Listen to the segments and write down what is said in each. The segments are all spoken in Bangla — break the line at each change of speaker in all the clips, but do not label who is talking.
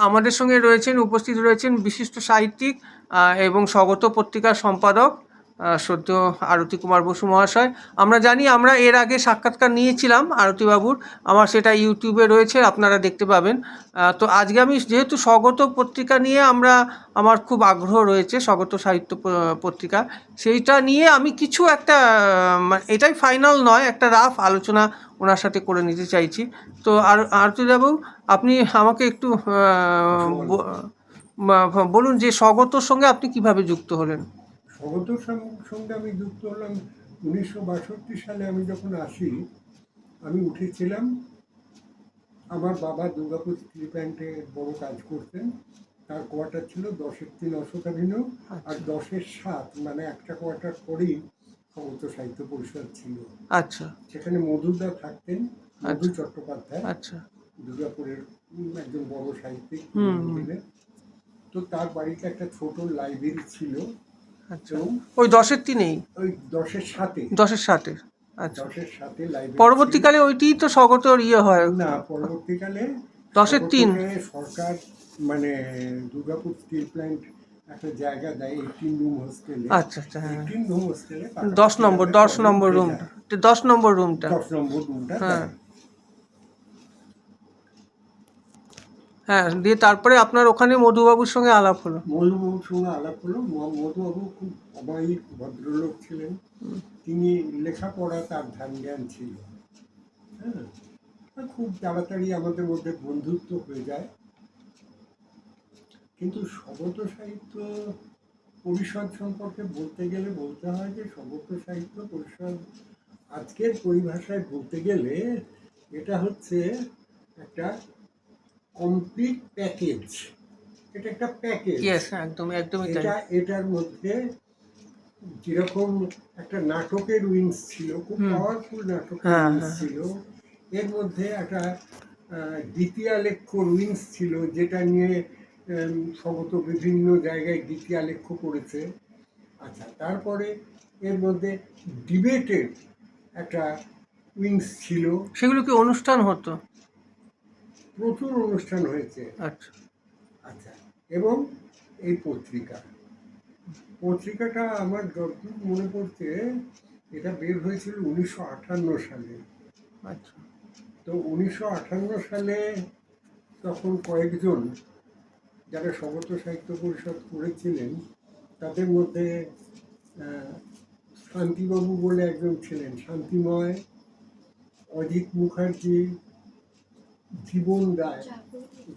আমাদের সঙ্গে উপস্থিত রয়েছেন বিশিষ্ট সাহিত্যিক এবং স্বগত পত্রিকার সম্পাদক শ্রদ্ধেয় আরতি কুমার বসু মহাশয়। আমরা জানি আমরা এর আগে সাক্ষাৎকার নিয়েছিলাম আরতিবাবুর, আমার সেটা ইউটিউবে রয়েছে, আপনারা দেখতে পাবেন। তো আজকে আমি যেহেতু স্বগত পত্রিকা নিয়ে আমার খুব আগ্রহ রয়েছে, স্বগত সাহিত্য পত্রিকা, সেইটা নিয়ে আমি কিছু একটা এটাই ফাইনাল নয়, একটা রাফ আলোচনা ওনার সাথে করে নিতে চাইছি। তো আরতিবাবু, আপনি আমাকে একটু বলুন যে স্বগতর সঙ্গে আপনি কিভাবে যুক্ত হলেন?
স্বগতর সঙ্গে আমি যুক্ত হলাম 1962 সালে। আমি যখন আসি, আমি উঠেছিলাম, আমার বাবা দুর্গাপুর স্টিল প্ল্যান্টে বড় কাজ করতেন। তার কোয়ার্টার ছিল 10-3 অশোক অ্যাভিনিউ, আর 10-7 মানে একটা কোয়ার্টার পরেই স্বগত সাহিত্য পরিষদ ছিল।
আচ্ছা।
সেখানে মধুদা থাকতেন, মধু চট্টোপাধ্যায়,
আচ্ছা।
দুর্গাপুরের একজন বড় সাহিত্যিক ছিলেন। তো তার বাড়িতে একটা ছোট লাইব্রেরি ছিল।
আচ্ছা, ওই 10-3-এই,
ওই 10-7-এ।
10-7-এ। আচ্ছা,
10-7-এ লাইব্রেরি।
পরবর্তীকালে ওইটিই তো স্বগতর হয়
না, পরবর্তীকালে
10-3
সরকার মানে দুর্গাপুর স্টিল প্ল্যান্ট একটা জায়গা দেয় 18 রুম হোস্টেলে।
আচ্ছা আচ্ছা, হ্যাঁ,
18 রুম হোস্টেলে
10 নম্বর রুমটা, 10 নম্বর রুমটা,
10 নম্বর রুমটা।
হ্যাঁ হ্যাঁ, দিয়ে তারপরে আপনার ওখানে মধুবাবুর সঙ্গে আলাপ হলো।
মধুবাবুর সঙ্গে আলাপ হলো। মধুবাবু খুব অমায়িক ভদ্রলোক ছিলেন। তিনি লেখাপড়া তার ধ্যান জ্ঞান ছিল। হ্যাঁ, খুব তাড়াতাড়ি আমাদের মধ্যে বন্ধুত্ব হয়ে যায়। কিন্তু স্বগত সাহিত্য পরিষদ সম্পর্কে বলতে গেলে বলতে হয় যে স্বগত সাহিত্য পরিষদ আজকের পরিভাষায় বলতে গেলে এটা হচ্ছে একটা কমপ্লিট প্যাকেজ। এটা একটা প্যাকেজ। এটার মধ্যে যেরকম একটা নাটকের উইংস ছিল, খুব পাওয়ারফুল নাটকের উইংস ছিল, এর মধ্যে একটা গীতিয়ালেখ্যর উইংস ছিল, যেটা নিয়ে স্বগত বিভিন্ন জায়গায় গীতিয়ালেখ্য করেছে। আচ্ছা, তারপরে এর মধ্যে ডিবেটের একটা উইংস ছিল।
সেগুলো কি অনুষ্ঠান হতো?
প্রচুর অনুষ্ঠান হয়েছে।
আচ্ছা
আচ্ছা, এবং এই পত্রিকাটা আমার যতদূর মনে পড়ছে, এটা বের হয়েছিল 1958 সালে।
আচ্ছা,
তো 1958 সালে তখন কয়েকজন যারা স্বগত সাহিত্য পরিষদ করেছিলেন, তাদের মধ্যে শান্তিবাবু বলে একজন ছিলেন, শান্তিময়, অজিত মুখার্জি, জীবন রায়,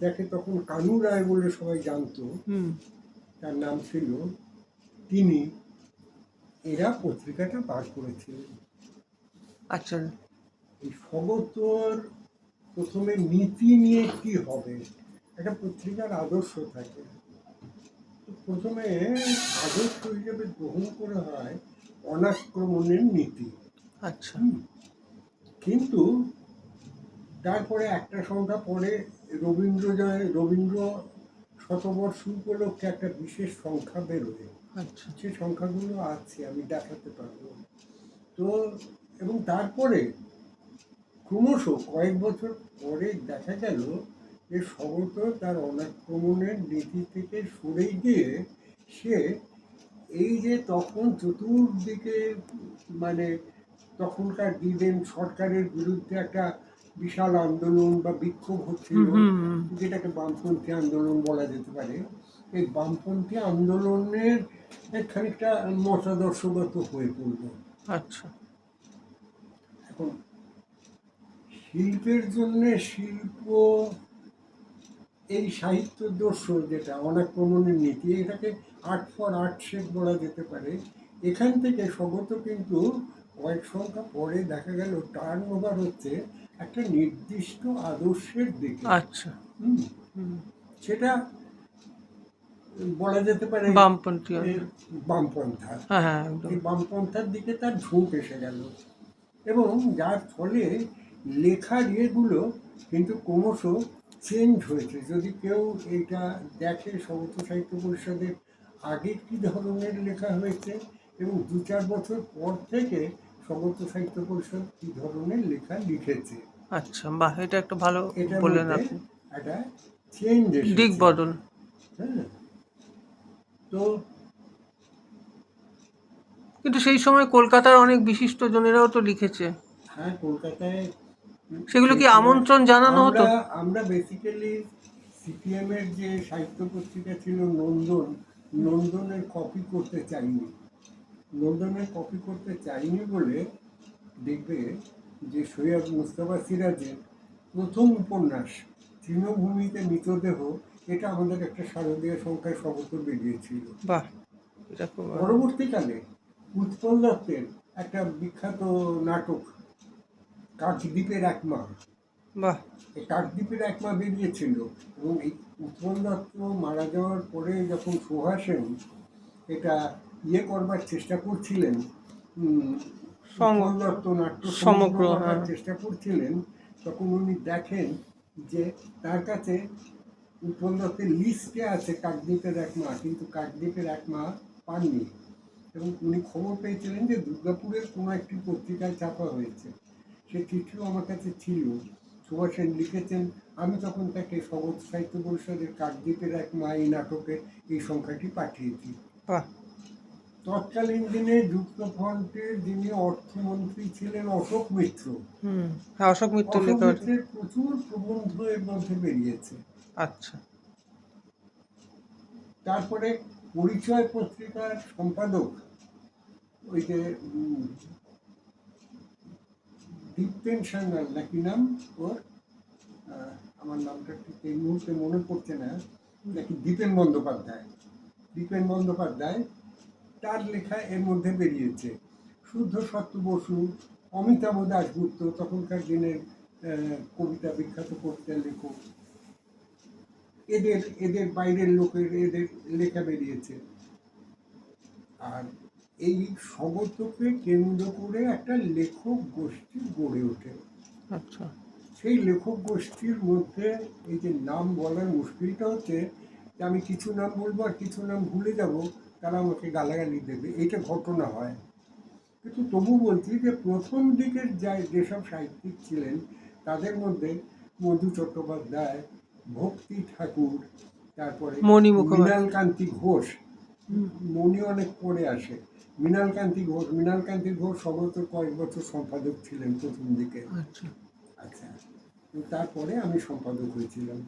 যাকে তখন কানু রায় বলে সবাই জানতো, তার নাম ছিল, তিনি এরা পত্রিকাটা বার করেছিলেন।
আচ্ছা,
এই স্বগতর প্রথমে নীতি নিয়ে কি হবে, একটা পত্রিকার আদর্শ থাকে। প্রথমে আদর্শ হিসেবে গ্রহণ করা হয় অনাক্রমণের নীতি।
আচ্ছা,
কিন্তু তারপরে একটা সংখ্যা পরে রবীন্দ্র শতবর্ষ উপলক্ষে একটা বিশেষ সংখ্যা বেরোয়।
আচ্ছা,
যে সংখ্যাগুলো আছে আমি দেখাতে পারবো। তো এবং তারপরে ক্রমশ কয়েক বছর পরে দেখা গেল যে স্বগত তার অনাক্রমণের নীতি থেকে সরে গিয়ে সে এই যে তখন চতুর্দিকে মানে তখনকার দিনের সরকারের বিরুদ্ধে একটা বিশাল আন্দোলন বা বিক্ষোভ হচ্ছিল, যেটাকে বামপন্থী আন্দোলন বলা যেতে পারে। এই বামপন্থী আন্দোলনের খানিকটা মতাদর্শগত হয়ে পড়ল।
আচ্ছা,
এখন শিল্পের জন্য শিল্প, এই সাহিত্য দর্শ যেটা অনাক্রমণের নীতি, এটাকে আর্ট ফর আর্ট শেপ বলা যেতে পারে। এখান থেকে স্বগত কিন্তু কয়েক সংখ্যা পরে দেখা গেল টার্ন ওভার হচ্ছে একটা নির্দিষ্ট আদর্শের দিকে।
আচ্ছা,
সেটা বলা যেতে পারে বামপন্থা। এই বামপন্থার দিকে তার ঝোঁক এসে গেল, এবং যার ফলে লেখার ইয়েগুলো কিন্তু ক্রমশ চেঞ্জ হয়েছে। যদি কেউ এটা দেখে স্বগত সাহিত্য পরিষদের আগে কী ধরনের লেখা হয়েছে এবং 2-4 বছর পর থেকে স্বগত সাহিত্য পরিষদ কী ধরনের লেখা লিখেছে।
আচ্ছা, বাহ, এটা একটা ভালো বললেন আপনি।
একটা চেঞ্জ এসেছে।
দিক বদল।
হ্যাঁ, তো
কিন্তু সেই সময় কলকাতার অনেক বিশিষ্ট জনেরাও তো লিখেছে,
হ্যাঁ, কলকাতায়
সেগুলো
সেই
কি
সময়
আমন্ত্রণ জানানো হতো?
আমরা বেসিক্যালি সিপিএম এর যে সাহিত্য পত্রিকা ছিল নন্দন, নন্দনের কপি করতে চাইনি। নন্দনের কপি করতে চাইনি বলে দেখবে যে সৈয়দ মুস্তফা সিরাজের প্রথম উপন্যাস তৃণভূমিতে মৃতদেহ, এটা আমাদের একটা শারদীয় সংখ্যায় স্বগত বেরিয়েছিল।
বাহ, এটা খুব ভালো।
পরবর্তীকালে উৎপল দত্তের একটা বিখ্যাত নাটক কাকদ্বীপের এক মা,
বাহ,
এই কাকদ্বীপের এক মা বেরিয়েছিল, এবং এই উৎপল দত্ত মারা যাওয়ার পরে যখন সুহাসেন এটা করবার চেষ্টা করছিলেন, উৎপল দত্ত নাট্য সমগ্র
সমগ্র,
করবার
হ্যাঁ।
চেষ্টা করছিলেন, তখন উনি দেখেন যে তার কাছে উৎপল দত্তের লিস্টে আছে কাকদ্বীপের এক মা, কিন্তু কাকদ্বীপের এক মা পাননি। এবং উনি খবর পেয়েছিলেন যে দুর্গাপুরের কোনো একটি পত্রিকায় ছাপা হয়েছে। সে চিঠিও আমার কাছে ছিল। সুভাষ সেন লিখেছেন, আমি তখন তাকে স্বগত সাহিত্য পরিষদের কাকদ্বীপের এক মা এই নাটকের এই সংখ্যাটি পাঠিয়েছি।
বাহ,
তৎকালীন দিনে যুক্তফ্রন্টের যিনি অর্থমন্ত্রী ছিলেন অশোক মিত্র,
হ্যাঁ, অশোক মিত্র
অশোক
লেখা আছে।
মিত্রের প্রচুর প্রবন্ধ এর মধ্যে বেরিয়েছে।
আচ্ছা।
তারপরে পরিচয় পত্রিকার সম্পাদক ওই যে দীপ্তেন সান্যাল নাকি নাম ওর, আমার নামটা ঠিক এই মুহূর্তে মনে পড়ছে না, নাকি দীপেন বন্দ্যোপাধ্যায়, দীপেন বন্দ্যোপাধ্যায় তার লেখা এর মধ্যে বেরিয়েছে। শুদ্ধ সত্য বসু, অমিতাভ দাশগুপ্ত, তখনকার দিনের কবিতা বিখ্যাত কবিতার লেখক, এদের এদের বাইরের লোকের এদের লেখা বেরিয়েছে। আর এই স্বগতকে কেন্দ্র করে একটা লেখক গোষ্ঠী গড়ে ওঠে।
আচ্ছা।
সেই লেখক গোষ্ঠীর মধ্যে এই যে নাম বলার মুশকিলটা হচ্ছে যে আমি কিছু নাম বলবো আর কিছু নাম ভুলে যাব, তারা আমাকে গালাগালি দেবে, এইটা ঘটনা হয়। কিন্তু তবু বলছি যে প্রথম দিকের যেসব সাহিত্যিক ছিলেন তাদের মধ্যে মধু চট্টোপাধ্যায়, ভক্তি ঠাকুর, তারপরে
মণি মুখোপাধ্যায়।
মৃণালকান্তি ঘোষ, মণি অনেক পরে আসে, মৃণালকান্তি ঘোষ স্বগত কয়েক বছর সম্পাদক ছিলেন প্রথম দিকে।
আচ্ছা।
আচ্ছা, তারপরে আমি সম্পাদক হয়েছিলাম।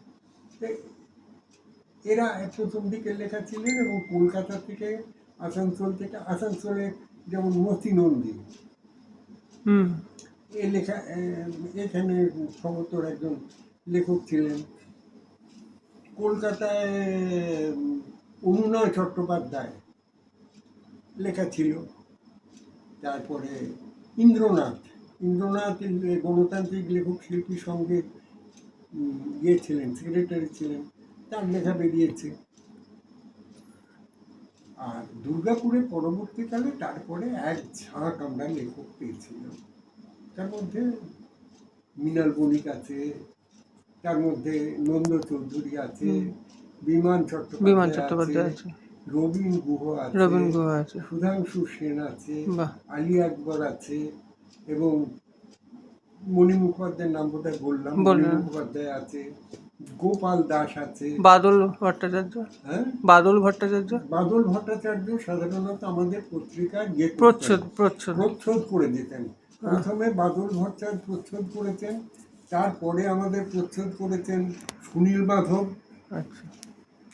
এরা প্রথম দিকে লেখা ছিলেন, এবং কলকাতা থেকে আসানসোলে যেমন মতি নন্দী এ লেখা, এখানে সমতর একজন লেখক ছিলেন। কলকাতায় অনুনয় চট্টোপাধ্যায় লেখা ছিল। তারপরে ইন্দ্রনাথ গণতান্ত্রিক লেখক শিল্পী সঙ্গে ছিলেন, সেক্রেটারি ছিলেন, তার লেখা বেরিয়েছে। আর দুর্গাপুরে পরবর্তীকালে তারপরে এক ঝাঁক আমরা লেখক পেয়েছিলাম। তার মধ্যে মৃণাল বণিক আছে, তার মধ্যে নন্দ চৌধুরী আছে, বিমান চট্টোপাধ্যায় আছে, রবীন গুহ আছে, সুধাংশু সেন আছে, আলী আকবর আছে, এবং মণি মুখোপাধ্যায়ের নাম বোধহয় বললাম, মণি মুখোপাধ্যায় আছে, গোপাল দাস আছে,
বাদল ভট্টাচার্য।
হ্যাঁ,
বাদল ভট্টাচার্য
সাধারণত আমাদের পত্রিকার প্রচ্ছদ করে দিতেন। প্রথমে বাদল ভট্টাচার্য প্রচ্ছদ করেছেন, তারপরে আমাদের প্রচ্ছদ করেছেন সুনীল মাধব।
আচ্ছা।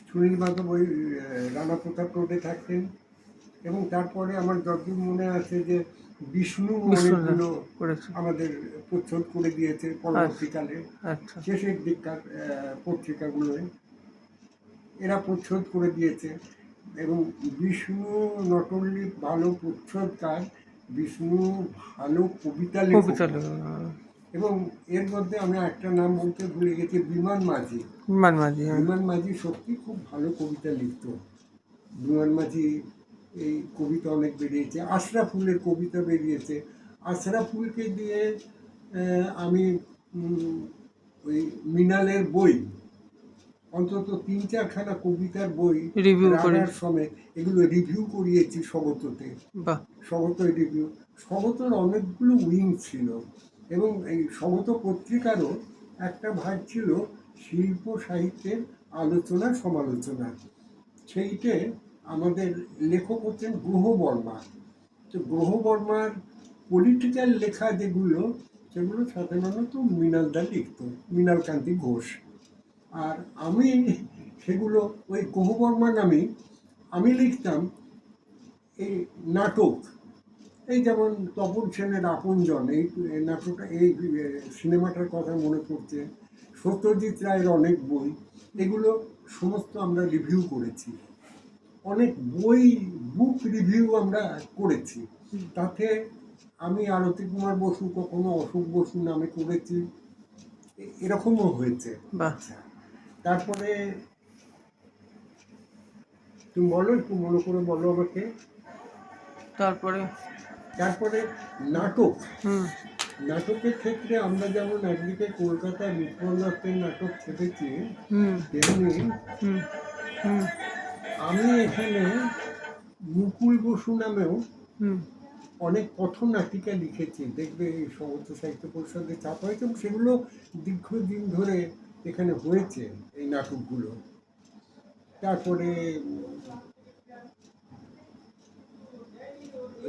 সুনীল মাধব ওই রানা প্রতাপ রোডে থাকতেন। এবং তারপরে আমার যতদূর মনে আছে যে বিষ্ণু অনেকগুলো আমাদের প্রচ্ছদ করে দিয়েছে পরবর্তীকালে, শেষের দিককার পত্রিকাগুলোয় এরা প্রচ্ছদ করে দিয়েছে। এবং বিষ্ণু নট অনলি ভালো প্রচ্ছদকার, বিষ্ণু ভালো কবিতা লেখক। এবং এর মধ্যে আমি একটা নাম বলতে ভুলে গেছি, বিমান মাঝি সত্যি খুব ভালো কবিতা লিখত। বিমান মাঝি এই কবিতা অনেক বেরিয়েছে, আশরাফুলের কবিতা বেরিয়েছে। আশরাফুলকে দিয়ে আমি ওই মৃণালের বই, অন্তত 3-4খানা কবিতার বই রানার সমেত এগুলো রিভিউ করিয়েছি স্বগততে। স্বগতই রিভিউ, স্বগতর অনেকগুলো উইং ছিল। এবং এই স্বগত পত্রিকারও একটা ভাগ ছিল, শিল্প সাহিত্যের আলোচনা সমালোচনা। সেইটে আমাদের লেখক হচ্ছেন গ্রহ বর্মা। তো গ্রহ বর্মার পলিটিক্যাল লেখা যেগুলো, সেগুলো সাধারণত মৃণালদা লিখত, মৃণালকান্তি ঘোষ। আর আমি সেগুলো ওই গ্রহ বর্মা নামে আমি লিখতাম এই নাটক। এই যেমন তপন সেনের আপনজন, এই নাটকটা, এই সিনেমাটার কথা মনে পড়ছে, সত্যজিৎ রায়ের অনেক বই, এগুলো সমস্ত আমরা রিভিউ করেছি। অনেক বই, বুক রিভিউ আমরা করেছি। তাতে আমি আরতি কুমার বসু, কখনো অশোক বসু নামে করেছি, এরকমও হয়েছে।
বাহ।
আচ্ছা, তারপরে তুমি বলো, একটু মনে করে বলো আমাকে।
তারপরে
তারপরে নাটক,
হুম
নাটকের ক্ষেত্রে আমরা যেমন একদিকে কলকাতায় বিপ্লব দত্তের নাটক ছেপেছি,
হুম
তেমনি
হুম হুম
আমি এখানে মুকুল বসু নামেও
হুম
অনেক পথনাটিকা লিখেছি। দেখবে এই সমস্ত সাহিত্য পরিষদে ছাপা হয়েছে, এবং সেগুলো দীর্ঘদিন ধরে এখানে হয়েছে এই নাটকগুলো। তারপরে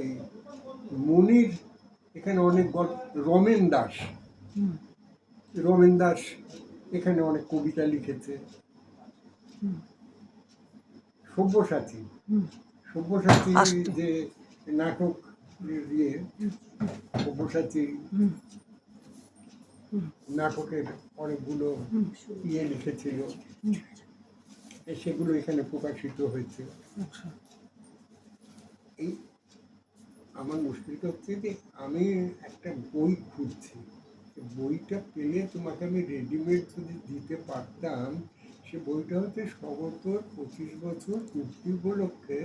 এই মনির, এখানে অনেক গল্প, রমেন দাস,
হুম
রমেন দাস এখানে অনেক কবিতা লিখেছে।
হুম
সব্যসাচী,
হুম
সব্যসাচী
আস্তে।
যে নাটক দিয়ে, সব্যসাচী
হুম হুম
নাটকের অনেকগুলো
হুম
লিখেছিল,
হুম
সেগুলো এখানে প্রকাশিত হয়েছে।
আচ্ছা।
এই আমার মুশকিলটা হচ্ছে যে আমি একটা বই খুঁজছি, বইটা পেলে তোমাকে আমি রেডিমেড যদি দিতে পারতাম। সে বইটা হচ্ছে স্বগতর 25 বছর পূর্তি উপলক্ষে,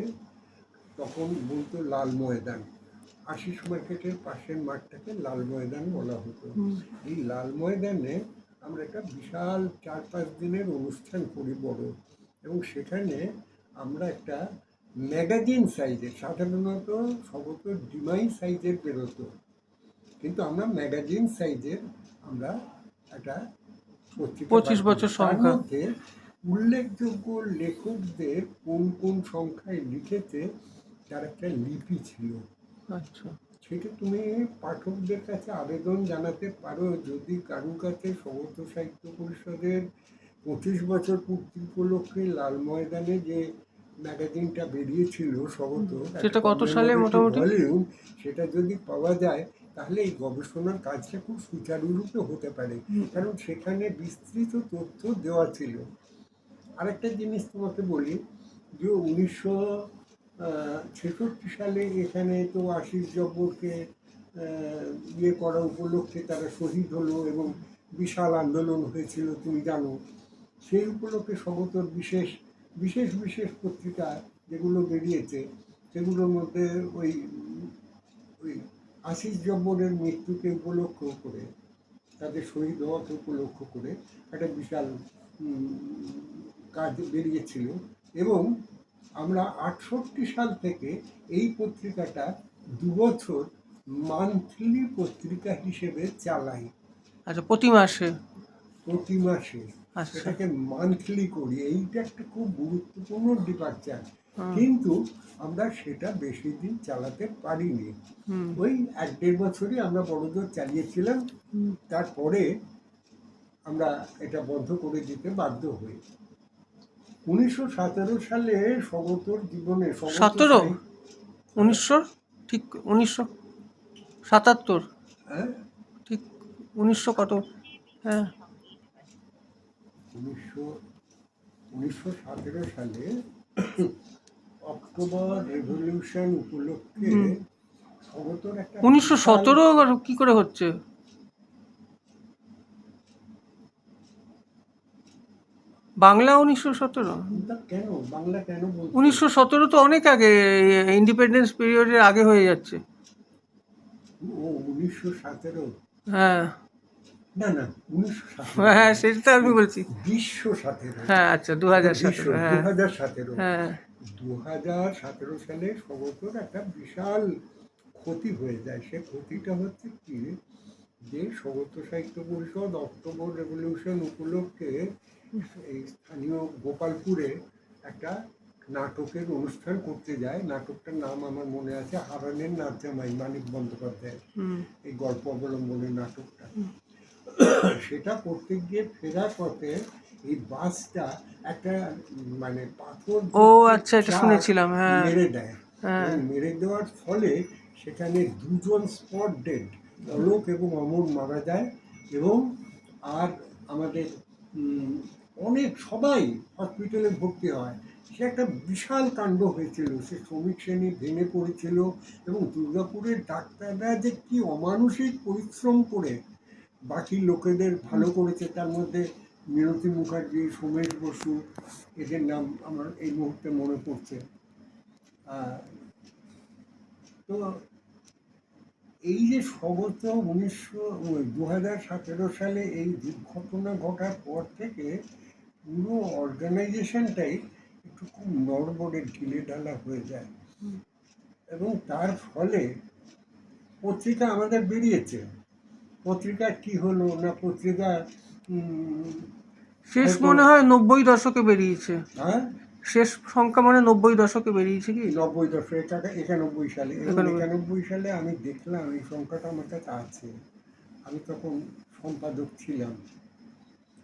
তখন বলতো লাল ময়দান, আশিস মার্কেটের পাশের মাঠটাকে লাল ময়দান বলা হতো।
হুম
এই লাল ময়দানে আমরা একটা বিশাল 4-5 দিনের অনুষ্ঠান করি বড়, এবং সেখানে আমরা একটা ম্যাগাজিন সাইজের, সাধারণত সমস্ত ডিমাই সাইজের বেরোতো, কিন্তু আমরা ম্যাগাজিন সাইজের আমরা একটা পত্রিকা
25
বার করি।
বছর
তার
সংখ্যা।
মধ্যে উল্লেখযোগ্য লেখকদের কোন কোন সংখ্যায় লিখেছে তার একটা লিপি ছিল।
আচ্ছা।
সেটা তুমি পাঠকদের কাছে আবেদন জানাতে পারো, যদি কারুর কাছে সমস্ত সাহিত্য পরিষদের 25 বছর পূর্তি উপলক্ষে লাল ময়দানে যে ম্যাগাজিনটা বেরিয়েছিল সমস্ত,
সেটা কত সালে মোটামুটি?
ভলিউম, সেটা যদি পাওয়া যায় তাহলে এই গবেষণার কাজটা খুব সুচারুরূপে হতে পারে, কারণ সেখানে বিস্তৃত তথ্য দেওয়া ছিল। আরেকটা জিনিস তোমাকে বলি, যে 1966 সালে এখানে তো আশিস জব্বরকে ইয়ে করা উপলক্ষে তারা শহীদ হলো, এবং বিশাল আন্দোলন হয়েছিল, তুমি জানো। সেই উপলক্ষে সমতর বিশেষ বিশেষ বিশেষ পত্রিকা যেগুলো বেরিয়েছে, সেগুলোর মধ্যে ওই ওই আশিস জব্বরের মৃত্যুকে উপলক্ষ করে, তাদের শহীদ হওয়াকে উপলক্ষ করে একটা বিশাল কাজ বেরিয়েছিল। এবং আমরা 68 সাল থেকে এই পত্রিকাটা 2 বছর মান্থলি পত্রিকা হিসেবে চালাই।
আচ্ছা, প্রতি মাসে।
প্রতি মাসে
আচ্ছা।
এটাকে মান্থলি করি, এইটা একটা খুব গুরুত্বপূর্ণ ডিপার্চার।
হুম
কিন্তু আমরা সেটা বেশি দিন চালাতে পারিনি,
হুম
ওই 1-1.5 বছরই আমরা বড়জোর চালিয়েছিলাম।
হুম।
তারপরে আমরা এটা বন্ধ করে দিতে বাধ্য হই। 1917 সালে স্বগতর জীবনে
17? 1900, ঠিক 1977,
হ্যাঁ,
ঠিক 1900 কত? হ্যাঁ।
1917 সালে অক্টোবর রেভলিউশন উপলক্ষে স্বগতর একটা
1917 কি করে হচ্ছে? বাংলা 1917?
কেন বাংলা কেন বলছো?
1917 তো অনেক আগে, ইন্ডিপেন্ডেন্স পিরিয়ডের আগে হয়ে যাচ্ছে।
ও 1917,
হ্যাঁ
না না, 1917,
হ্যাঁ, সেটা তো আমি বলছি।
বিশ্ব 17,
হ্যাঁ, আচ্ছা, 2017, হ্যাঁ
2017।
হ্যাঁ
2017 সালে সমগ্র একটা বিশাল ক্ষতি হয়ে যায়। সে ক্ষতিটা হচ্ছে কি, যে স্বগত সাহিত্য পরিষদ অক্টোবর রেভলিউশন উপলক্ষে এই স্থানীয় গোপালপুরে একটা নাটকের অনুষ্ঠান করতে যায়। নাটকটার নাম আমার মনে আছে, হারানের নাচজামাই, মানিক বন্দ্যোপাধ্যায় এই গল্প অবলম্বনের নাটকটা। সেটা করতে গিয়ে ফেরার পথে এই বাসটা একটা মানে পাথর
ও আচ্ছা, এটা
চার
শুনেছিলাম, হ্যাঁ।
মেরে দেয়।
হ্যাঁ।
এবং মেরে দেওয়ার ফলে সেখানে দুজন স্পট ডেড, অলোক এবং অমর মারা যায়। এবং আর আমাদের অনেক সবাই হসপিটালে ভর্তি হয়। সে একটা বিশাল কাণ্ড হয়েছিল, সে শ্রমিক শ্রেণী ভেঙে পড়েছিল। এবং দুর্গাপুরের ডাক্তাররা যে কি অমানুষিক পরিশ্রম করে বাকি লোকেদের ভালো করেছে, তার মধ্যে মিনতি মুখার্জি, সোমেশ বসু, এদের নাম আমার এই মুহূর্তে মনে পড়ছে। তো এই যে স্বগত 2017 সালে এই দুর্ঘটনা ঘটার পর থেকে পুরো অর্গানাইজেশনটাই একটু খুব নড়বড়ে ঢিলে ঢালা হয়ে যায়। এবং তার ফলে পত্রিকা আমাদের বেরিয়েছে। পত্রিকার কি হলো না, পত্রিকা
শেষ
হয়তো-
মনে হয় 90 দশকে বেরিয়েছে।
হ্যাঁ,
শেষ সংখ্যা মানে 90 দশকে বেরিয়েছে কি?
90 দশক, 91 সালে। এবং
91
91 সালে আমি দেখলাম, এই সংখ্যাটা আমার কাছে আছে, আমি তখন সম্পাদক ছিলাম।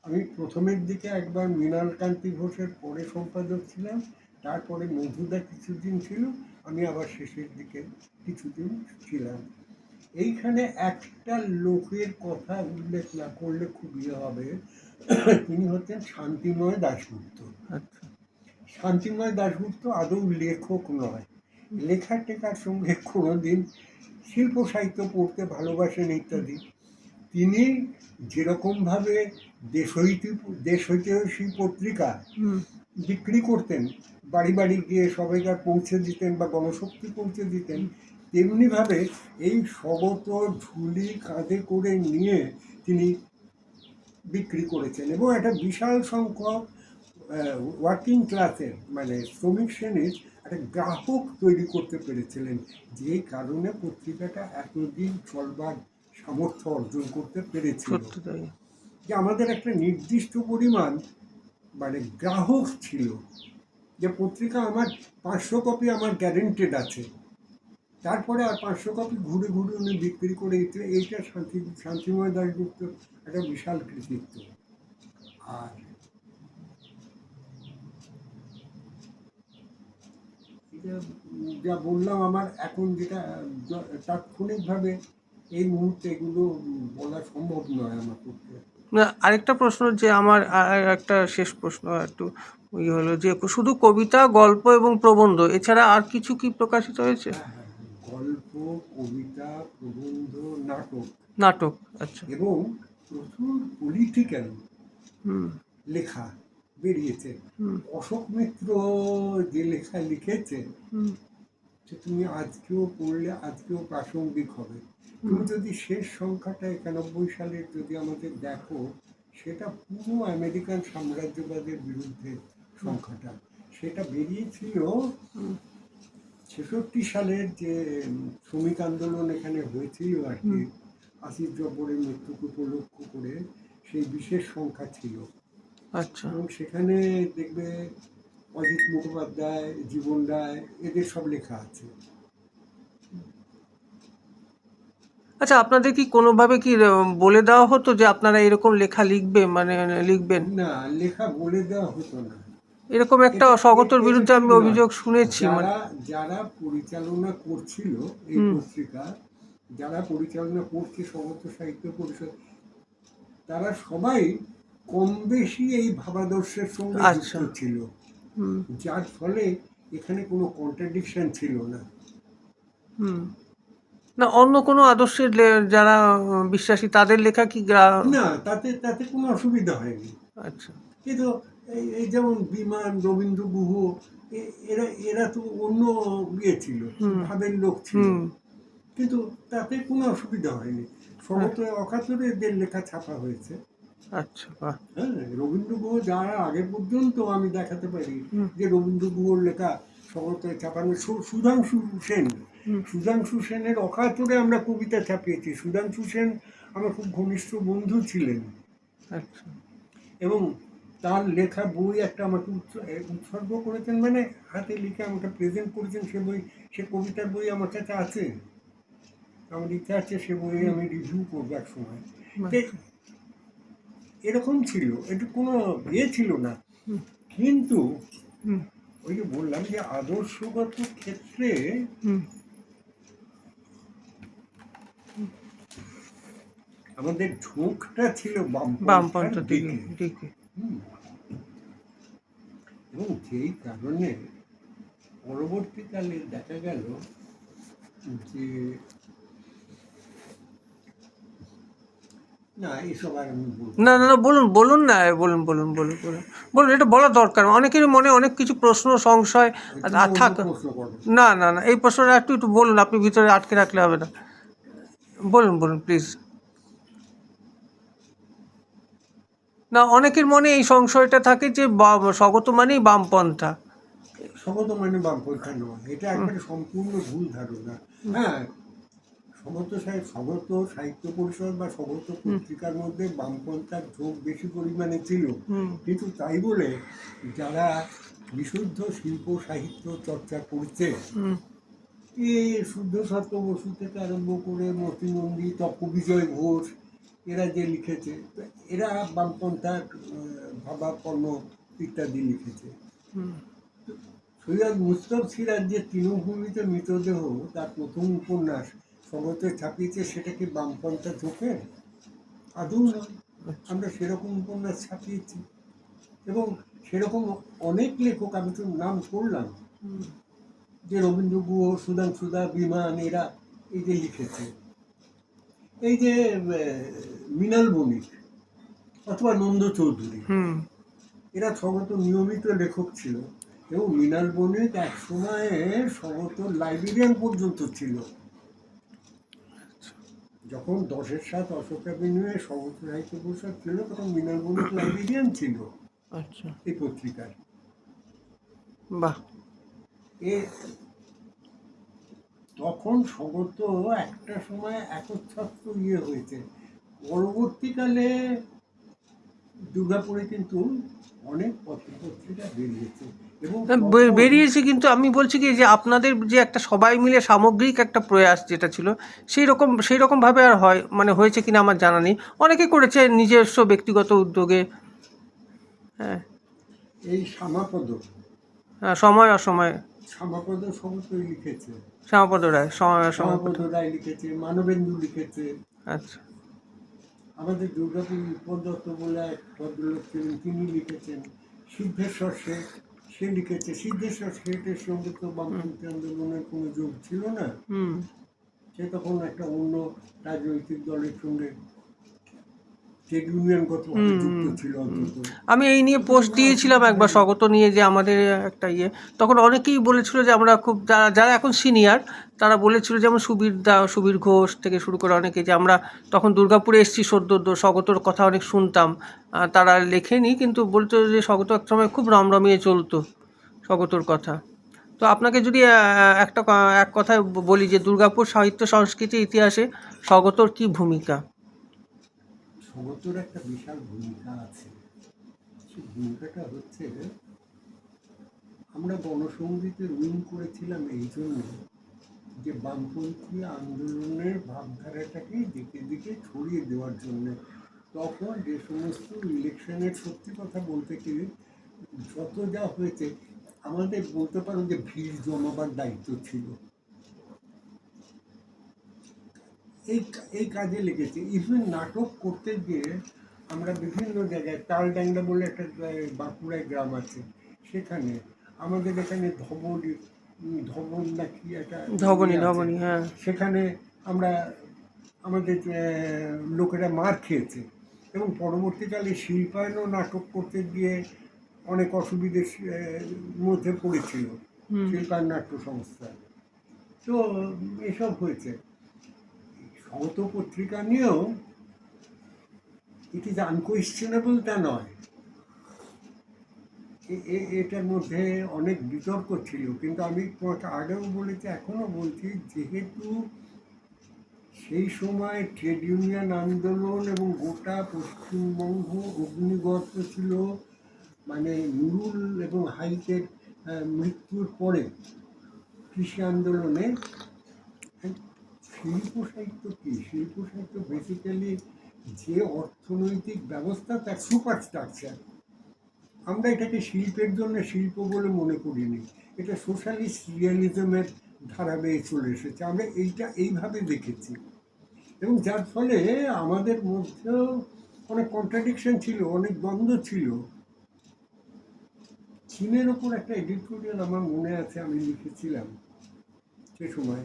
আমি প্রথমের দিকে একবার মৃণাল কান্তি ঘোষের পরে সম্পাদক ছিলাম, তারপরে মধুদা কিছুদিন ছিল, আমি আবার শেষের দিকে কিছুদিন ছিলাম। এইখানে একটা লোকের কথা উল্লেখ না করলে খুব ইয়ে হবে, তিনি হচ্ছেন শান্তিময় দাশগুপ্ত।
আচ্ছা।
শান্তিময় দাশগুপ্ত আদৌ লেখক নয়, লেখার টেখার সঙ্গে কোনোদিন শিল্প সাহিত্য পড়তে ভালোবাসেন ইত্যাদি। তিনি যেরকমভাবে দেশৈতেহসী পত্রিকা বিক্রি করতেন, বাড়ি বাড়ি গিয়ে সবাইকার পৌঁছে দিতেন বা গণশক্তি পৌঁছে দিতেন, তেমনিভাবে এই স্বগত ঝুলি কাঁধে করে নিয়ে তিনি বিক্রি করেছেন। এবং একটা বিশাল সংখ্যক ওয়ার্কিং ক্লাসের মানে শ্রমিক শ্রেণীর একটা গ্রাহক তৈরি করতে পেরেছিলেন, যে কারণে পত্রিকাটা এতদিন চলবার সামর্থ্য অর্জন করতে পেরেছিল।
সত্যি তাই।
যে আমাদের একটা নির্দিষ্ট পরিমাণ মানে গ্রাহক ছিল, যে পত্রিকা আমার 500 কপি আমার গ্যারেন্টেড আছে, তারপরে আর 500 কপি ঘুরে ঘুরে উনি বিক্রি করে এইটা শান্তিময় দাশগুপ্ত একটা বিশাল কৃতিত্ব। আর যা বললাম, আমার এখন যেটা তাৎক্ষণিকভাবে এই মুহূর্তে এগুলো বলা সম্ভব নয় আমার পক্ষে।
না, আরেকটা প্রশ্ন, যে আমার একটা শেষ প্রশ্ন একটু হলো, যে শুধু কবিতা, গল্প এবং প্রবন্ধ এছাড়া আর কিছু কি প্রকাশিত হয়েছে?
হ্যাঁ, গল্প, কবিতা, প্রবন্ধ, নাটক।
নাটক, আচ্ছা।
এবং প্রচুর পলিটিক্যাল
হুম
লেখা বেরিয়েছে। অশোক মিত্র যে লেখা লিখেছে, সে তুমি আজকেও পড়লে আজকেও প্রাসঙ্গিক হবে। তুমি যদি শেষ সংখ্যাটা 91 সালের যদি আমাদের দেখো, সেটা পুরো আমেরিকান সাম্রাজ্যবাদের বিরুদ্ধে সংখ্যাটা। সেটা বেরিয়েছিল 66 সালের যে শ্রমিক আন্দোলন এখানে হয়েছিল আর কি, আসিফ জব্বরের মৃত্যুকে উপলক্ষ করে, সেই বিশেষ সংখ্যা ছিল।
আচ্ছা।
এবং সেখানে দেখবে অজিত মুখোপাধ্যায়, জীবন রায়, এদের সব লেখা আছে।
আচ্ছা, আপনাদের কি কোনোভাবে কি বলে দেওয়া হতো যে আপনারা এরকম লেখা লিখবেন?
না, লেখা বলে দেওয়া হতো না।
এরকম একটা স্বগতর বিরুদ্ধে আমি অভিযোগ শুনেছি।
যারা পরিচালনা করছিল এই পত্রিকা, যারা পরিচালনা করছে স্বগত সাহিত্য পরিষদ, তারা সবাই কম বেশি এই ভাবাদর্শের সঙ্গে যুক্ত ছিল, যার ফলে এখানে কোনো কন্ট্রাডিকশন ছিল না।
না, অন্য কোনো আদর্শের যারা বিশ্বাসী তাদের লেখা কি
না, তাতে কোনো অসুবিধা হয়নি।
আচ্ছা।
কিন্তু এই যেমন বিমান, রবীন্দ্র গুহ, এরা তো অন্য ইয়ে ছিল, ভাবের লোক ছিল, কিন্তু তাতে কোনো অসুবিধা হয়নি। স্বগত অকাতরে এদের লেখা ছাপা হয়েছে।
আচ্ছা, বাহ।
হ্যাঁ, রবীন্দ্র গুহ যারা আগে পর্যন্ত আমি দেখাতে পারি যে রবীন্দ্র গুহর লেখা স্বগতে ছাপানো। সুধাংশু সেনের অকাতরে আমরা কবিতা ছাপিয়েছি। সুধাংশু সেন আমার খুব ঘনিষ্ঠ বন্ধু ছিলেন,
আচ্ছা।
এবং তার লেখা বই একটা আমাকে উৎসর্গ করেছেন, মানে হাতে লিখে আমাকে প্রেজেন্ট করেছেন। সে বই, সে কবিতার বই আমার কাছে আছে। আমার ইচ্ছা আছে সে বই আমি রিভিউ করবো এক সময়। তো এরকম ছিল, এটা কোনো ইয়ে ছিল না। কিন্তু
হুম
ওই যে বললাম যে আদর্শগত ক্ষেত্রে
হুম
আমাদের ঝোঁকটা ছিল বামপন্থার
বামপন্থা দিকে
দিকে।
দিকে।
হুম। এবং যেই কারণে পরবর্তীকালে দেখা গেল যে না, এসব আর আমি বলবো
না না না, বলুন বলুন না, বলুন বলুন বলুন বলুন বলুন, এটা বলা দরকার। অনেকেরই মনে অনেক কিছু প্রশ্ন সংশয়
তুমি অন্য
থাক।
প্রশ্ন করো।
না না না, এই প্রশ্নটা একটু একটু বলুন, আপনি ভিতরে আটকে রাখলে হবে না। বলুন বলুন প্লিজ। না, অনেকের মনে এই সংশয়টা থাকে যে স্বগত মানেই বামপন্থা।
স্বগত মানে বামপন্থা নয়, এটা একবারে সম্পূর্ণ ভুল ধারণা। হ্যাঁ, স্বগত সাহিত্য পরিষদ বা স্বগত পত্রিকার মধ্যে বামপন্থার ঝোঁক বেশি পরিমাণে ছিল।
হুম
কিন্তু তাই বলে যারা বিশুদ্ধ শিল্প সাহিত্য চর্চা করছে,
হুম
এই শুদ্ধ সত্য বসু থেকে আরম্ভ করে মতিনন্দী, তপবিজয় ঘোষ, এরা যে লিখেছে, এরা বামপন্থার ভাবাপন্ন ইত্যাদি লিখেছে।
হুম
সৈয়দ মুস্তফ সিরাজ যে তৃণভূমিতে মৃতদেহ, তার প্রথম উপন্যাস স্বগতে ছাপিয়েছে, সেটা কি বামপন্থা ঝোঁকের? আদৌ নয়। আমরা সেরকম উপন্যাস ছাপিয়েছি, এবং সেরকম অনেক লেখক, আমি তো নাম করলাম, যে রবীন্দ্র গুহ, সুধাংশু দা, বিমান, এরা এই যে লিখেছে, এই যে মৃণাল বণিক অথবা নন্দ চৌধুরী,
হুম
এরা স্বগত নিয়মিত লেখক ছিল। এবং মৃণাল বণিক এক সময়ে স্বগত লাইব্রেরিয়ান পর্যন্ত ছিল। যখন 10-এর 7 অশোক অ্যাভিনিউয়ে স্বগত সাহিত্য পরিষদ ছিল, তখন মৃণাল বণিক লাইব্রেরিয়ান ছিল
আচ্ছা।
এই পত্রিকার।
বাহ।
এ তখন স্বগত একটা সময় একচ্ছত্র ইয়ে হয়েছে। পরবর্তীকালে দুর্গাপুরে কিন্তু অনেক পত্রপত্রিকা বেরিয়েছে, এবং
বেরিয়েছে, কিন্তু আমি বলছি কি যে আপনাদের যে একটা সবাই মিলে সামগ্রিক একটা প্রয়াস যেটা ছিল, সেই রকমভাবে আর হয় মানে হয়েছে কিনা আমার জানা নেই। অনেকে করেছে নিজস্ব ব্যক্তিগত উদ্যোগে। হ্যাঁ।
এই শ্যামাপদ,
সময় অসময়ে।
শ্যামাপদ সমস্তই লিখেছে।
শ্যামাপদ রায়, সময়
শ্যামাপদ
সমাপদ।
রায় লিখেছে, মানবেন্দু লিখেছে।
আচ্ছা।
আমাদের দুর্গাপুর উৎপল দত্ত বলে এক ভদ্রলোক ছিলেন, তিনি লিখেছেন। সিদ্ধেশ্বর শেঠ, সে লিখেছে। সিদ্ধেশ্বর শেঠের সঙ্গে তো বামপন্থী আন্দোলনের কোনো যোগ ছিল না।
হুম
সে তখন একটা অন্য রাজনৈতিক দলের সঙ্গে ট্রেড ইউনিয়নগতভাবে
হুম
যুক্ত
হুম
ছিল
হুম।
অন্তত।
আমি এই নিয়ে পোস্ট দিয়েছিলাম একবার স্বগত নিয়ে, যে আমাদের একটা ইয়ে, তখন অনেকেই বলেছিল যে আমরা খুব, যারা যারা এখন সিনিয়র তারা বলেছিল, যেমন সুবীর ঘোষ থেকে শুরু করে অনেকে, যে আমরা তখন দুর্গাপুরে এসেছি সদ্য, স্বগতর কথা অনেক শুনতাম। তারা লেখেনি, কিন্তু বলতো যে স্বগত এক সময় খুব রমরমিয়ে চলতো, স্বগতর কথা। তো আপনাকে যদি এক কথায় বলি যে দুর্গাপুর সাহিত্য সংস্কৃতি ইতিহাসে স্বগতর কী ভূমিকা?
সমতর একটা বিশাল ভূমিকা আছে। সেই ভূমিকাটা হচ্ছে, আমরা গণসংগীতের উইং করেছিলাম এই জন্য যে বামপন্থী আন্দোলনের ভাবধারাটাকে দিকে দিকে ছড়িয়ে দেওয়ার জন্য। তখন যে সমস্ত ইলেকশনের, সত্যি কথা বলতে কি, যত যা হয়েছে, আমাদের বলতে পারো যে ভিড় জমাবার দায়িত্ব ছিল। এই এই কাজে লেগেছে। ইভেন নাটক করতে গিয়ে আমরা বিভিন্ন জায়গায়, তালডাঙ্গা বলে একটা বাঁকুড়ায় গ্রাম আছে, সেখানে আমাদের এখানে ধবন নাকি একটা
ধবনী
ইয়ে আছে,
ধবনী, হ্যাঁ।
সেখানে আমরা, আমাদের লোকেরা মার খেয়েছে। এবং পরবর্তীকালে শিল্পায়নও নাটক করতে গিয়ে অনেক অসুবিধের মধ্যে পড়েছিল শিল্পায়ন নাট্য সংস্থা। তো এসব হয়েছে। স্বগত পত্রিকা নিয়েও ইট ইজ আনকোয়েশ্চেনেবল তা নয়, এটার মধ্যে অনেক বিতর্ক ছিল। কিন্তু আমি তোমাকে আগেও বলেছি, এখনও বলছি, যেহেতু সেই সময় ট্রেড ইউনিয়ন আন্দোলন এবং গোটা পশ্চিমবঙ্গ অগ্নিগর্ত ছিল, মানে নুরুল এবং হাইতের মৃত্যুর পরে কৃষি আন্দোলনে। শিল্প সাহিত্য কি? শিল্প সাহিত্য বেসিক্যালি যে অর্থনৈতিক ব্যবস্থা তার সুপার স্ট্রাকচার। আমরা এটাকে শিল্পের জন্য শিল্প বলে মনে করিনি, এটা সোশ্যালিস্ট রিয়ালিজমের ধারা বেয়ে চলে এসেছে, আমরা এইভাবে দেখেছি। এবং যার ফলে আমাদের মধ্যেও অনেক কন্ট্রাডিকশন ছিল, অনেক দ্বন্দ্ব ছিল। চীনের ওপর একটা এডিটোরিয়াল আমার মনে আছে, আমি লিখেছিলাম সে সময়।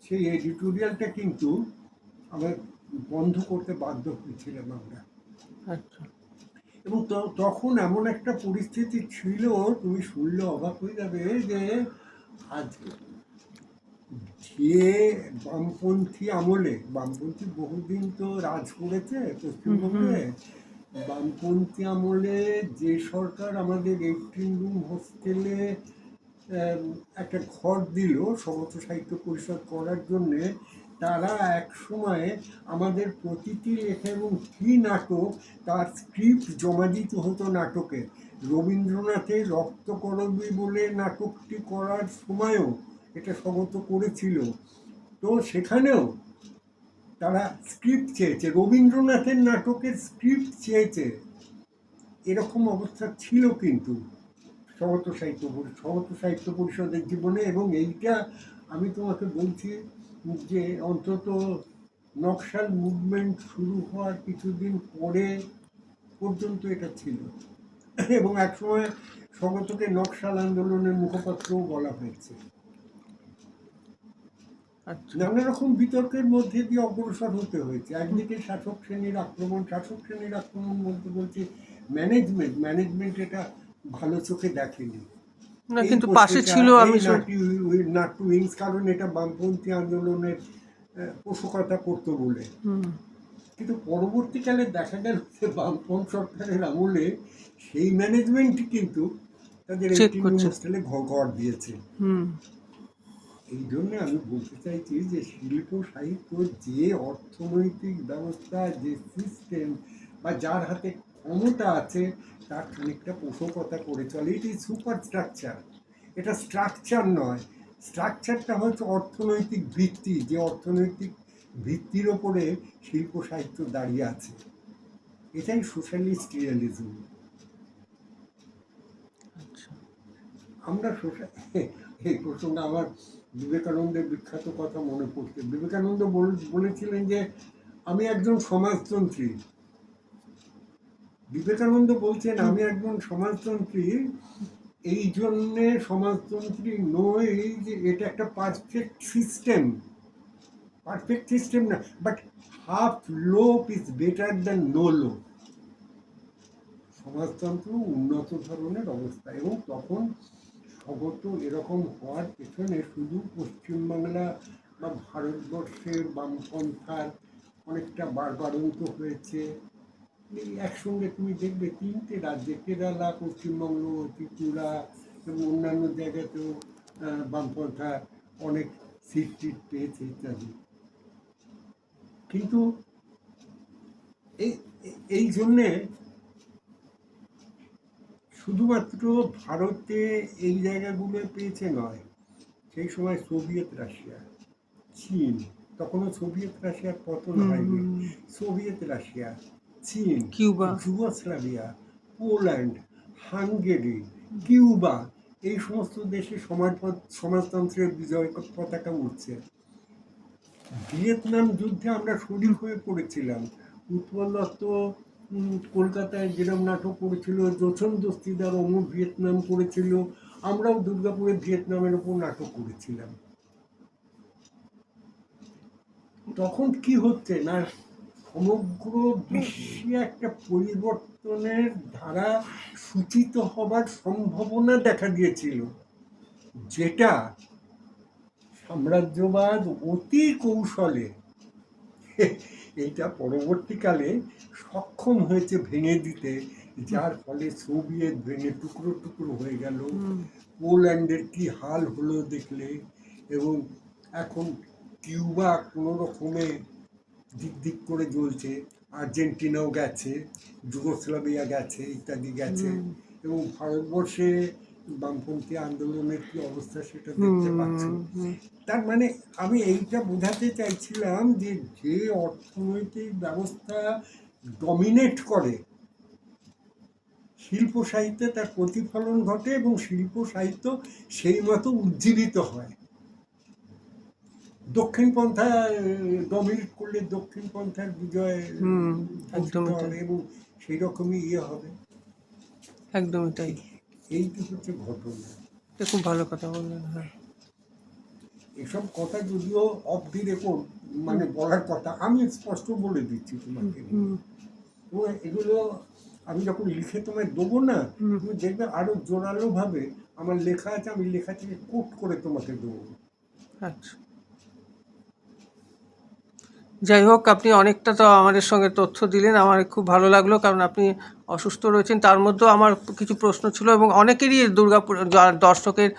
সেই এডিটোরিয়ালটা কিন্তু আমার বন্ধ করতে বাধ্য হয়েছিলাম আমরা।
আচ্ছা।
এবং তখন এমন একটা পরিস্থিতি ছিল, তুমি শুনলে অবাক হয়ে যাবে, যে আজ যে বামপন্থী আমলে, বামপন্থী বহুদিন তো রাজ করেছে পশ্চিমবঙ্গে, বামপন্থী আমলে যে সরকার আমাদের 18 রুম হোস্টেলে একটা ঘর দিল সমস্ত সাহিত্য পরিষদ করার জন্যে, তারা এক সময়ে আমাদের প্রতিটি লেখা এবং কি নাটক তার স্ক্রিপ্ট জমা দিতে হতো নাটকে। রবীন্দ্রনাথের রক্তকরবী বলে নাটকটি করার সময়ও এটা স্বগত করেছিল। তো সেখানেও তারা স্ক্রিপ্ট চেয়েছে, রবীন্দ্রনাথের নাটকের স্ক্রিপ্ট চেয়েছে। এরকম অবস্থা ছিল কিন্তু সমস্ত সাহিত্য পরিষদের জীবনে। এবং এইটা আমি তোমাকে বলছি যে অন্তত নকশাল মুভমেন্ট শুরু হওয়ার কিছুদিন পরে পর্যন্ত এটা ছিল। এবং একসময় স্বগতকে নকশাল আন্দোলনের মুখপাত্রও বলা হয়েছে।
আচ্ছা।
নানা রকম বিতর্কের মধ্যে দিয়ে অগ্রসর হতে হয়েছে। একদিকে শাসক শ্রেণীর আক্রমণ বলতে বলছি ম্যানেজমেন্ট এটা ভালো চোখে দেখেনি।
না, কিন্তু পাশে ছিল, আমি
নাট্টু উইংস, কারণ এটা বামপন্থী আন্দোলনের পোষকতা করতো বলে। কিন্তু পরবর্তীকালে দেখা গেল যে বামপন্থ সরকারের আমলে সেই ম্যানেজমেন্টই কিন্তু তাদের হোস্টেলে ঘর দিয়েছে। এই জন্য আমি বলতে চাইছি যে শিল্প সাহিত্য যে অর্থনৈতিক ব্যবস্থা, যে সিস্টেম বা যার হাতে ক্ষমতা আছে তার খানিকটা পোষকতা করে চলে। এটি সুপার স্ট্রাকচার, এটা স্ট্রাকচার নয়। স্ট্রাকচারটা হচ্ছে অর্থনৈতিক ভিত্তি, যে অর্থনৈতিক ভিত্তির ওপরে শিল্প সাহিত্য দাঁড়িয়ে আছে। এটাই সোশ্যালিস্ট রিয়ালিজম। আমরা এই প্রসঙ্গে আমার বিবেকানন্দের বিখ্যাত কথা মনে পড়ছে। বিবেকানন্দ বলেছিলেন যে আমি একজন সমাজতন্ত্রী। বিবেকানন্দ বলছেন আমি একজন সমাজতন্ত্রী, এই জন্যে সমাজতন্ত্রী নই যে এটা একটা পারফেক্ট সিস্টেম না, বাট হাফ লোপ ইজ বেটার দ্যান নো লোপ। সমাজতন্ত্র উন্নত ধরনের অবস্থা। এবং তখন স্বগত এরকম হওয়ার পেছনে শুধু পশ্চিমবাংলা বা ভারতবর্ষের বামপন্থার অনেকটা বাড়বাড়ন্ত হয়েছে। এই একসঙ্গে তুমি দেখবে 3টে রাজ্যে, কেরালা, পশ্চিমবঙ্গ, ত্রিপুরা এবং অন্যান্য জায়গাতেও বামপন্থা অনেক সিট পেয়েছে ইত্যাদি। কিন্তু এই জন্যে শুধুমাত্র ভারতে এই জায়গাগুলো পেয়েছে নয়, সেই সময় সোভিয়েত রাশিয়া, চীন, তখনও সোভিয়েত রাশিয়ার পতন হয়নি, সোভিয়েত রাশিয়া, চীন,
Cuba,
Yugoslavia, Poland, Hungary, Cuba, এই সমস্ত দেশে সমাজতন্ত্রের বিজয় পতাকা উঠছে। ভিয়েতনাম যুদ্ধে আমরা শরীর হয়ে পড়েছিলাম। উৎপল দত্ত কলকাতায় যেরকম নাটক করেছিল, যোছন দস্তিদার অমর ভিয়েতনাম করেছিল, আমরাও দুর্গাপুরে ভিয়েতনামের ওপর নাটক করেছিলাম। তখন কি হচ্ছে না, সমগ্র বিশ্বে একটা পরিবর্তনের ধারা সূচিত হবার সম্ভাবনা দেখা দিয়েছিল, যেটা সাম্রাজ্যবাদ অতি কৌশলে এইটা পরবর্তীকালে সক্ষম হয়েছে ভেঙে দিতে, যার ফলে সোভিয়েত ভেঙে টুকরো টুকরো হয়ে গেল। পোল্যান্ডের কি হাল হলো দেখলে। এবং এখন কিউবা কোনো রকমে দিক দিক করে জ্বলছে, আর্জেন্টিনাও গেছে, যুগোস্লাভিয়া গেছে, ইত্যাদি গেছে, এবং ভারতবর্ষে বামপন্থী আন্দোলনের কি অবস্থা সেটা দেখতে পাচ্ছি। তার মানে আমি এইটা বোঝাতে চাইছিলাম যে যে অর্থনৈতিক ব্যবস্থা ডমিনেট করে, শিল্প সাহিত্যে তার প্রতিফলন ঘটে এবং শিল্প সাহিত্য সেই মতো উজ্জীবিত হয়। দক্ষিণ পন্থা ডমিনেট করলে দক্ষিণ পন্থার বিজয় ঘোষিত হবে এবং সেই রকমই হবে।
একদমই তাই।
এইটি হচ্ছে ঘটনা।
এটা খুব ভালো কথা বললেন। হ্যাঁ,
এসব কথা যদিও অফ দি রেকর্ড মানে বলার কথা, আমি স্পষ্ট বলে দিচ্ছি তোমাকে। তো এগুলো আমি যখন লিখে তোমায় দেবো না, তুমি দেখবে আরো জোরালো ভাবে আমার লেখা আছে, আমি লেখা থেকে কোট করে তোমাকে দেবো।
আচ্ছা, যাই হোক, আপনি অনেকটা তো আমাদের সঙ্গে তথ্য দিলেন, আমার খুব ভালো লাগলো, কারণ আপনি অসুস্থ রয়েছেন। তার মধ্যেও আমার কিছু প্রশ্ন ছিল এবং অনেকেরই দুর্গাপুর দর্শকের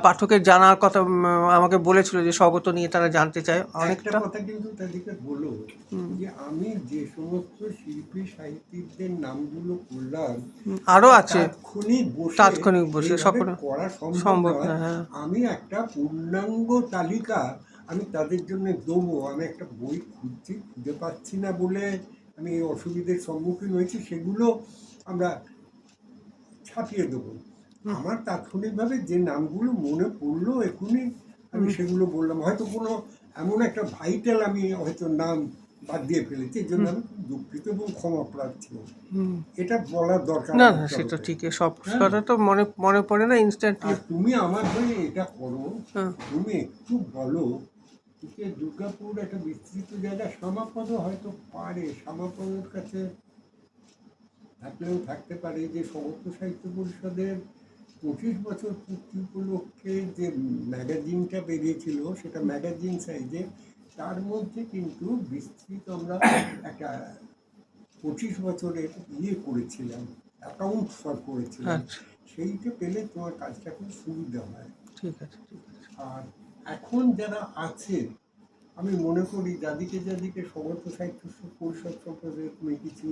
পাঠকের জানার কথা আমাকে বলেছিল যে স্বগত নিয়ে তারা জানতে চায় অনেকটা।
কথা কিন্তু তাদেরকে বলো যে আমি যে সমস্ত শিল্পী সাহিত্যিকদের নামগুলো করলাম
আরো আছে,
তাৎক্ষণিক বসে
সকলে
করা সম্ভব
সম্ভব
নয়।
না। হ্যাঁ,
আমি একটা পূর্ণাঙ্গ তালিকা আমি তাদের জন্য দেবো। আমি একটা বই খুঁজে পাচ্ছি না বলে আমি এই অসুবিধার সম্মুখীন হয়েছি, সেগুলো আমরা ছাপিয়ে দেবো। আমার তাৎক্ষণিকভাবে যে নামগুলো মনে পড়লো এখনই আমি সেগুলো বললাম। হয়তো কোনো এমন একটা ভাইটাল আমি হয়তো নাম বাদ দিয়ে ফেলেছি, এই জন্য আমি খুব দুঃখিত এবং ক্ষমা প্রার্থী। এটা বলার দরকার
না না, সেটা ঠিক, সব কথা তো মনে পড়ে না ইনস্ট্যান্টলি।
তুমি আমার হয়ে এটা করো, তুমি একটু বলো যে দুর্গাপুর একটা বিস্তৃত জায়গা, শ্যামাপদ হয়তো পারে, শ্যামাপদের কাছে থাকলেও থাকতে পারে, যে সমস্ত সাহিত্য পরিষদের 25 বছর পূর্তি উপলক্ষে যে ম্যাগাজিনটা বেরিয়েছিল, সেটা ম্যাগাজিন সাইজে, তার মধ্যে কিন্তু বিস্তৃত আমরা একটা 25 বছরের করেছিলাম, অ্যাকাউন্ট করেছিলাম। সেইটা পেলে তোমার কাজটা খুব সুবিধা হয়।
ঠিক আছে, ঠিক আছে।
আর এখন যারা আছে, আমি মনে করি যাদিকে সমস্ত সাহিত্য পরিষদ সম্পর্কে তুমি কিছু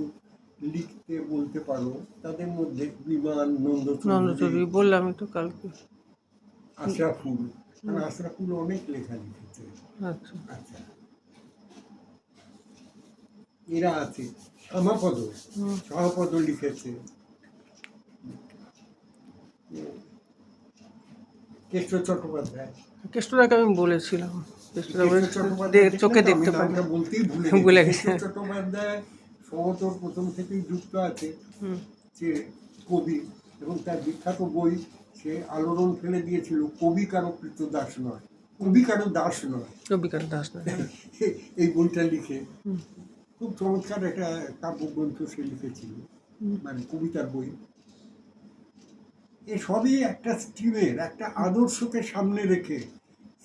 লিখতে বলতে পারো, তাদের মধ্যে বিমান নন্দচৌধুরী
বললাম তো কালকে,
আশরাফুল, কারণ আশরাফুল অনেক লেখা লিখেছে। আচ্ছা, এরা আছে। শ্যামাপদ লিখেছে, কেষ্টর চট্টোপাধ্যায়,
কেষ্টদাকে আমি বলেছিলাম, চোখে দেখতে পাই না,
বলতেই
ভুলে গেছি।
চট্টোপাধ্যায় সমতর প্রথম থেকেই যুক্ত আছে, যে কবি, এবং তার বিখ্যাত বই সে আলোড়ন ফেলে দিয়েছিল, কবি কারো কৃত দাস নয়, কবি কারো দাস নয়, এই বইটা লিখে খুব চমৎকার একটা কাব্যগ্রন্থ সে লিখেছিল, মানে কবিতার বই। এসবই একটা স্ট্রিমের একটা আদর্শকে সামনে রেখে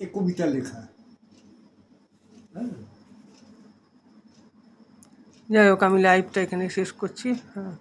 এ কবিতা লেখা।
যাই হোক, আমি লাইভটা এখানে শেষ করছি। হ্যাঁ।